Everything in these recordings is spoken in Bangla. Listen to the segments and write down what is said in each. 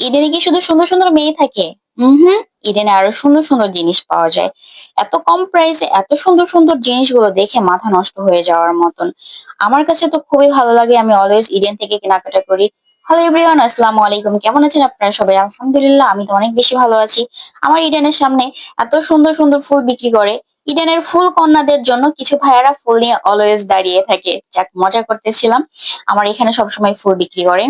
ইডেনে কি শুধু সুন্দর সুন্দর মেয়ে থাকে? হুম, ইডেনে আরো সুন্দর সুন্দর জিনিস পাওয়া যায়। এত কম প্রাইসে এত সুন্দর সুন্দর জিনিসগুলো দেখে মাথা নষ্ট হয়ে যাওয়ার মতন। আমার কাছে তো খুবই ভালো লাগে। আমি অলওয়েজ ইডেন থেকে কেনাকাটা করি। হ্যালো এভরিওয়ান, আসসালামু আলাইকুম। কেমন আছেন আপনারা সবাই? আলহামদুলিল্লাহ, আমি তো অনেক বেশি ভালো আছি। আমার ইডেনের সামনে এত সুন্দর সুন্দর ফুল বিক্রি করে। ইডেনের ফুল কন্যাদের জন্য কিছু ভাইয়ারা ফুল নিয়ে অলওয়েজ দাঁড়িয়ে থাকে। যাক, মজা করতেছিলাম। আমার এখানে সবসময় ফুল বিক্রি করে।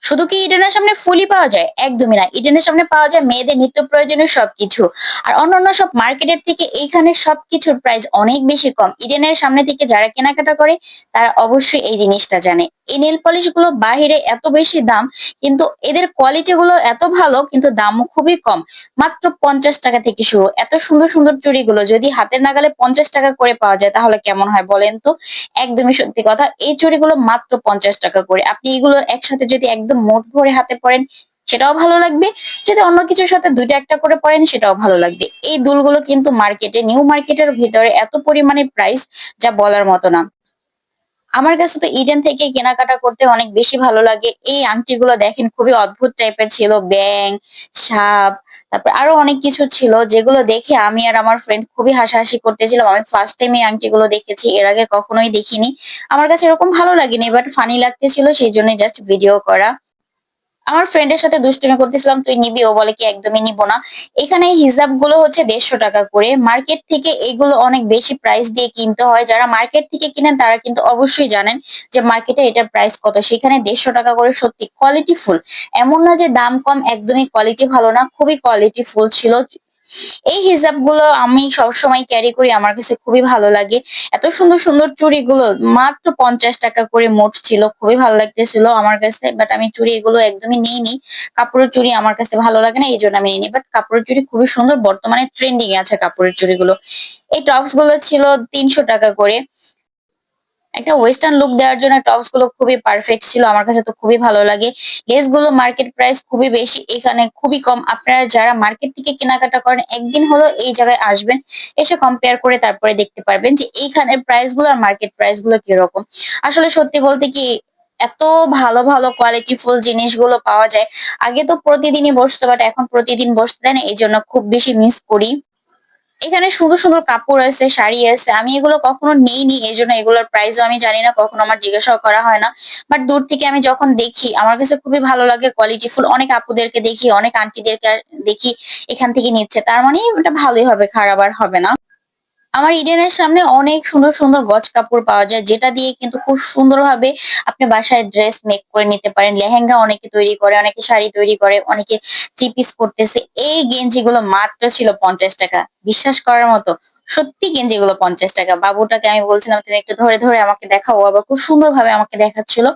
শুধু কি ইডেনের সামনে ফুলই পাওয়া যায়? একদমই না। ইডেনের সামনে পাওয়া যায় মেয়েদের নিত্য প্রয়োজনীয় সবকিছু। আর অন্যান্য সব মার্কেটের থেকে এইখানে সবকিছুর প্রাইস অনেক বেশি কম। ইডেনের সামনে থেকে যারা কেনাকাটা করে তারা অবশ্যই এই জিনিসটা জানে। এই নেল পলিশ গুলো বাহিরে এত বেশি দাম, কিন্তু এদের কোয়ালিটি গুলো এত ভালো, কিন্তু দামও খুবই কম। মাত্র 50 টাকা থেকে শুরু। এত সুন্দর সুন্দর চুড়িগুলো যদি হাতের নাগালে 50 টাকা করে পাওয়া যায় তাহলে কেমন হয় বলেন তো? একদমই সত্যি কথা। এই চুড়িগুলো মাত্র 50 টাকা করে। আপনি এগুলো একসাথে যদি একদম মোট ভরে হাতে পরেন সেটাও ভালো লাগবে। যদি অন্য কিছুর সাথে ২টা ১টা করে পরেন সেটাও ভালো লাগবে। এই দুলগুলো কিন্তু মার্কেটে, নিউ মার্কেটের ভিতরে এত পরিমাণে প্রাইস যা বলার মতো না। আমার কাছে তো ইডেন থেকে কেনাকাটা করতে অনেক বেশি ভালো লাগে। এই আংটিগুলো দেখেন খুবই অদ্ভুত টাইপের ছিল। ব্যাঙ, সাপ, তারপর আরো অনেক কিছু ছিল যেগুলো দেখে আমি আর আমার ফ্রেন্ড খুবই হাসাহাসি করতেছিলাম। আমি ফার্স্ট টাইম এই আংটিগুলো দেখেছি। এর আগে কখনোই দেখিনি। আমার কাছে এরকম ভালো লাগেনি, বাট ফানি লাগতেছিল, সেইজন্যই জাস্ট ভিডিও করা। আমার ফ্রেন্ডের সাথে দুষ্টুমি করতেছিলাম, তুই নিবি? ও বলে কি একদমই নিব না। এখানে এই হিজাব গুলো হচ্ছে 150 টাকা করে। মার্কেট থেকে এগুলো অনেক বেশি প্রাইস দিয়ে কিনতে হয়। যারা মার্কেট থেকে কিনেন তারা কিন্তু অবশ্যই জানেন যে মার্কেটে এটার প্রাইস কত। সেখানে 150 টাকা করে। সত্যি কোয়ালিটি ফুল। এমন না যে দাম কম, একদমই কোয়ালিটি ভালো না, খুবই কোয়ালিটি ফুল ছিল। এই হিজাবগুলো আমি সবসময় ক্যারি করি। আমার কাছে খুবই ভালো লাগে। এত সুন্দর সুন্দর চুড়িগুলো মাত্র 50 টাকা করে মোট ছিল। খুবই ভালো লাগতেছিল আমার কাছে। বাট আমি চুড়ি এগুলো একদমই নিইনি। কাপড়ের চুড়ি আমার কাছে ভালো লাগে না, এইজন্য আমি নিইনি। বাট কাপড়ের চুড়ি খুবই সুন্দর। বর্তমানে ট্রেন্ডিং এ আছে কাপড়ের চুড়িগুলো। এই টপস গুলো ছিল 300 টাকা করে। একটা ওয়েস্টার্ন লুক দেওয়ার জন্য টপস গুলো খুবই পারফেক্ট ছিল। আমার কাছে তো খুবই ভালো লাগে। লেস গুলো মার্কেট প্রাইস খুবই বেশি, এখানে খুবই কম। আপনারা যারা মার্কেট থেকে কেনাকাটা করেন একদিন হলো এই জায়গায় আসবেন। এসে কম্পেয়ার করে তারপরে দেখতে পারবেন যে এইখানের প্রাইস গুলো আর মার্কেট প্রাইস গুলো কিরকম। আসলে সত্যি বলতে কি, এত ভালো ভালো কোয়ালিটি ফুল জিনিসগুলো পাওয়া যায়। আগে তো প্রতিদিনই বসতো, বাট এখন প্রতিদিন বসতে দেয় না, এই জন্য খুব বেশি মিস করি। এখানে সুন্দর সুন্দর কাপড় আছে, শাড়ি আছে। আমি এগুলো কখনো নিইনি, এইজন্য এগুলোর প্রাইসও আমি জানি না, কখনো আমার জিজ্ঞাসাও করা হয় না। বাট দূর থেকে আমি যখন দেখি আমার কাছে খুবই ভালো লাগে কোয়ালিটি ফুল। অনেক আপুদেরকে দেখি, অনেক আন্টিদেরকে দেখি এখান থেকে নিচ্ছে, তার মানে এটা ভালোই হবে, খারাপ আর হবে না। আমার ইডেনের সামনে অনেক সুন্দর সুন্দর গজ কাপড় পাওয়া যায়, যেটা দিয়ে কিন্তু খুব সুন্দরভাবে আপনি বাসায় ড্রেস মেক করে নিতে পারেন। লেহেঙ্গা অনেকে তৈরি করে, অনেকে শাড়ি তৈরি করে, অনেকে থ্রি পিস করতেছে। এই গেঞ্জিগুলো মাত্র ছিল 50 টাকা। বিশ্বাস করার মতো। সত্যি গেঞ্জিগুলো 50 টাকা। বাবুটাকে আমি বলছিলাম তুমি একটু ধরে ধরে আমাকে দেখাও, আবার খুব সুন্দরভাবে আমাকে দেখাচ্ছিল।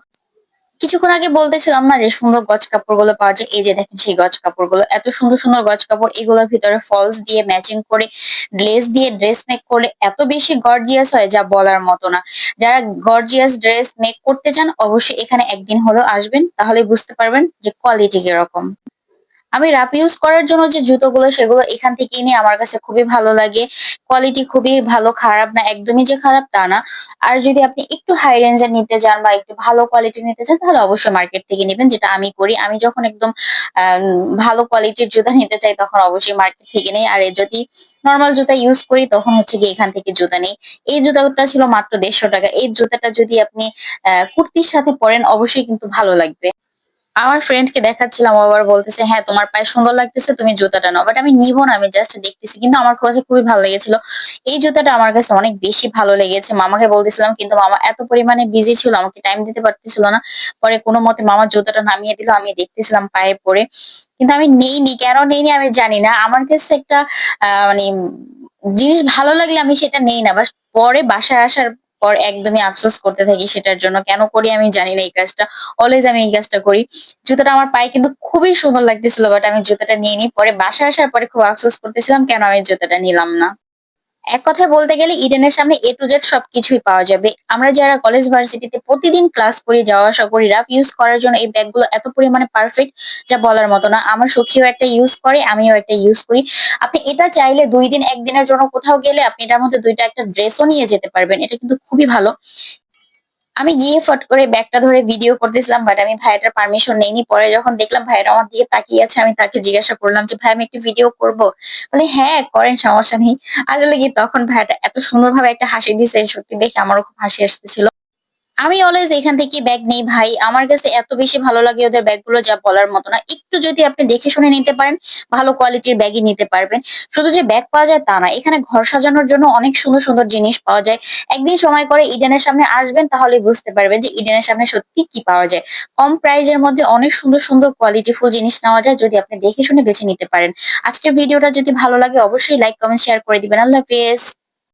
কিছুক্ষণ আগে বলতেছিলাম না যে সুন্দর গজ কাপড়গুলো পাওয়া যায়? এই যে দেখেন সেই গজ কাপড়গুলো। এত সুন্দর সুন্দর গজ কাপড়। এগুলোর ভিতরে ফলস দিয়ে ম্যাচিং করে লেস দিয়ে ড্রেস মেক করলে এত বেশি গর্জিয়াস হয় যা বলার মতো না। যারা গর্জিয়াস ড্রেস মেক করতে চান অবশ্যই এখানে একদিন হলেও আসবেন, তাহলে বুঝতে পারবেন যে কোয়ালিটি কিরকম। আমি রাফ ইউজ করার জন্য যে জুতোগুলো সেগুলো এখান থেকেই নিই। আমার কাছে খুবই ভালো লাগে। কোয়ালিটি খুবই ভালো, খারাপ না, একদমই যে খারাপ তা না। আর যদি আপনি একটু হাই রেঞ্জের নিতে চান বা একটু ভালো কোয়ালিটি নিতে চান তাহলে অবশ্যই মার্কেট থেকে নিবেন, যেটা আমি করি। আমি যখন একদম ভালো কোয়ালিটির জুতা নিতে চাই তখন অবশ্যই মার্কেট থেকে নেই। আর যদি নরমাল জুতা ইউজ করি তখন হচ্ছে গিয়ে এখান থেকে জুতা নেই। এই জুতাটা ছিল মাত্র 150 টাকা। এই জুতাটা যদি আপনি কুর্তির সাথে পরেন অবশ্যই কিন্তু ভালো লাগবে। আমার ফ্রেন্ড কে দেখাচ্ছিলাম, ও আবার বলতেছে হ্যাঁ তোমার পায়ে সুন্দর লাগতেছে, তুমি জুতাটা নাও। বাট আমি নিবো না, আমি জাস্ট দেখতেছি। কিন্তু আমার কাছে খুবই ভালো লেগেছিল। এই জুতাটা আমার কাছে অনেক বেশি ভালো লেগেছে। মামাকে বলতেছিলাম কিন্তু মামা এত পরিমাণে বিজি ছিল, আমাকে টাইম দিতে পারতেছিল না। পরে কোনো মতে মামা জুতাটা নামিয়ে দিল, আমি দেখতেছিলাম পায়ে পরে। কিন্তু আমি নেইনি, কেন নেইনি আমি জানি না। আমার কাছে একটা মানে জিনিস ভালো লাগলে আমি সেটা নেই না, বাস পরে বাসায় আসার পর একদমই আফসোস করতে থাকি সেটার জন্য। কেন করি আমি জানি না এই কাজটা। অলওয়েজ আমি এই কাজটা করি। জুতাটা আমার পায়ে কিন্তু খুবই সুন্দর লাগতেছিল, বাট আমি জুতাটা নিইনি। পরে বাসায় আসার পরে খুব আফসোস করতেছিলাম কেন আমি জুতাটা নিলাম না। এক কথায় বলতে গেলে ইডেনের সামনে এ টু জেড সবকিছুই পাওয়া যাবে। আমরা যারা কলেজ ভার্সিটিতে প্রতিদিন ক্লাস করি, যাওয়া আসা করি, রাফ ইউজ করার জন্য এই ব্যাগগুলো এত পরিমাণে পারফেক্ট যা বলার মতো না। আমার সখীও একটা ইউজ করে, আমিও একটা ইউজ করি। আপনি এটা চাইলে ২ দিন ১ দিনের জন্য কোথাও গেলে আপনি এটার মধ্যে ২টা একটা ড্রেসও নিয়ে যেতে পারবেন। এটা কিন্তু খুবই ভালো। আমি গিয়ে ফট করে ব্যাগটা ধরে ভিডিও করতেছিলাম, বাট আমি ভাইয়াটার পারমিশন নেইনি। পরে যখন দেখলাম ভাইয়াটা আমার দিকে তাকিয়ে আছে, আমি তাকে জিজ্ঞাসা করলাম যে, "ভাই আমি একটু ভিডিও করব?" বলে, "হ্যাঁ, করেন সমস্যা নেই।" আসলে কি তখন ভাইয়াটা এত সুন্দরভাবে একটা হাসি দিছে, সত্যি দেখে আমারও খুব হাসি আসতেছিল। আমি অলওয়েজ এখান থেকে ব্যাগ নেই ভাই। আমার কাছে এত বেশি ভালো লাগে ওদের ব্যাগগুলো যা বলার মতো না। একটু যদি আপনি দেখে শুনে নিতে পারেন, ভালো কোয়ালিটির ব্যাগই নিতে পারবেন। শুধু যে ব্যাগ পাওয়া যায় তা না। এখানে ঘর সাজানোর জন্য অনেক সুন্দর, সুন্দর জিনিস পাওয়া যায়। একদিন সময় করে ইডেনের সামনে আসবেন তাহলেই বুঝতে পারবেন যে ইডেনের সামনে সত্যি কি পাওয়া যায়। কম প্রাইস এর মধ্যে অনেক সুন্দর, সুন্দর কোয়ালিটিফুল জিনিস নেওয়া যায় যদি আপনি দেখে শুনে বেছে নিতে পারেন। আজকের ভিডিওটা যদি ভালো লাগে অবশ্যই লাইক, কমেন্ট, শেয়ার করে দিবেন। আল্লাহ হাফেজ।